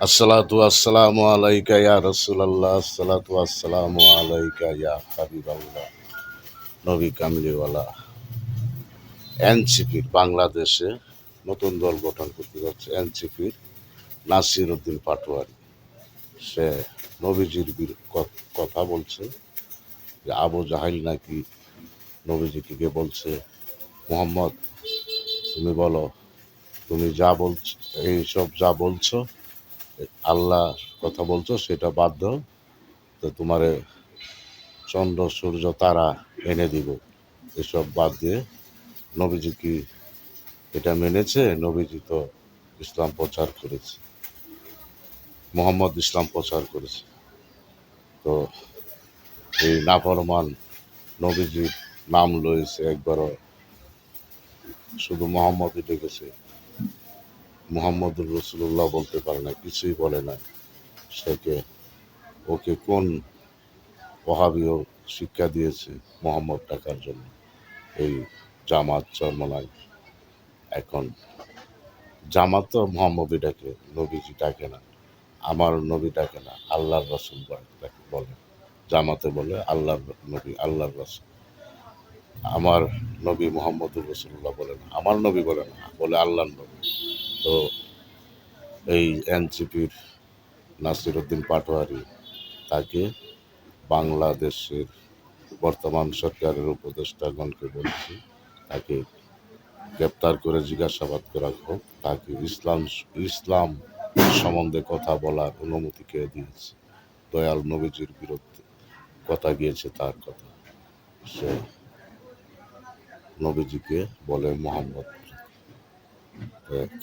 আসসালাতু আসসালামু আলাইকা ইয়া রাসূলুল্লাহ, আসসালাতু আসসালামু আলাইকা ইয়া হাবিবাল্লাহ। নবী কামলিওয়ালা। এনসিপির বাংলাদেশে নতুন দল গঠন করতে যাচ্ছে এনসিপির নাসির উদ্দিন পাটোয়ারি। সে নবীজির কথা বলছে যে আবু জাহেল নাকি নবীজিকে গিয়ে বলছে, মুহাম্মদ তুমি বলো, তুমি যা বলছো, এইসব যা বলছো, আল্লাহর কথা বলছো, সেটা বাদ দাও, তো তোমারে চন্দ্র সূর্য তারা এনে দিব। এসব বাদ দিয়ে নবীজি কি এটা মেনেছে? নবীজি তো ইসলাম প্রচার করেছে, মোহাম্মদ ইসলাম প্রচার করেছে। তো এই নাফরমান নবীজির নাম লয়েছে, একবারও শুধু মোহাম্মদই ডেকেছে, মুহাম্মদুর রসুল্লাহ বলতে পারে না, কিছুই বলে না। সেকে ওকে কোন ওহাবীয় শিক্ষা দিয়েছে মোহাম্মদ ডাকার জন্য? এই জামাত চরমনায় এখন জামাত তো মোহাম্মদই ডাকে, নবীজি ডাকে না। আমার নবী ডাকে না, আল্লাহর রসুল বলে। জামাতে বলে আল্লাহর নবী, আল্লাহর রসুল। আমার নবী মোহাম্মদুর রসুল্লাহ বলে না, আমার নবী বলে না, বলে আল্লাহর নবী। তো এই এনসিপির নাসির উদ্দিন পাটোয়ারি, তাকে বাংলাদেশের বর্তমান সরকারের উপদেষ্টাগণকে বলছি, তাকে গ্রেপ্তার করে জিজ্ঞাসাবাদ করা হোক। তাকে ইসলাম সম্বন্ধে কথা বলার অনুমতি কে দিয়েছে? দয়াল নবীজির বিরুদ্ধে কথা গিয়েছে, তার কথা। সে নবীজিকে বলে মোহাম্মদ।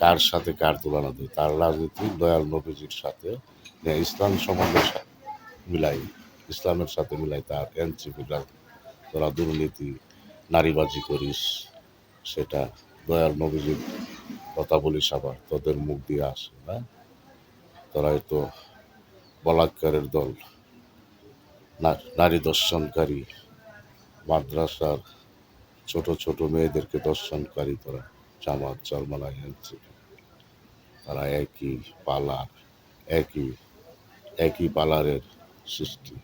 কার সাথে কার তুলনা দেয়? তার রাজনীতি দয়াল নবীজির সাথে, ইসলাম সম্বন্ধে মিলাই, ইসলামের সাথে মিলাই তার এনসিপি রাজনীতি। তোরা দুর্নীতি, নারীবাজি করিস, সেটা দয়াল নবীজির কথা বলিস, আবার তোদের মুখ দিয়ে আসে না। তোরাই তো বলাৎকারের দল, নারী দর্শনকারী, মাদ্রাসার ছোট ছোট মেয়েদেরকে দর্শনকারী। তোরা জামাত চরমনায় এনসিপি, তারা একই পালার, একই একই পালারের সৃষ্টি।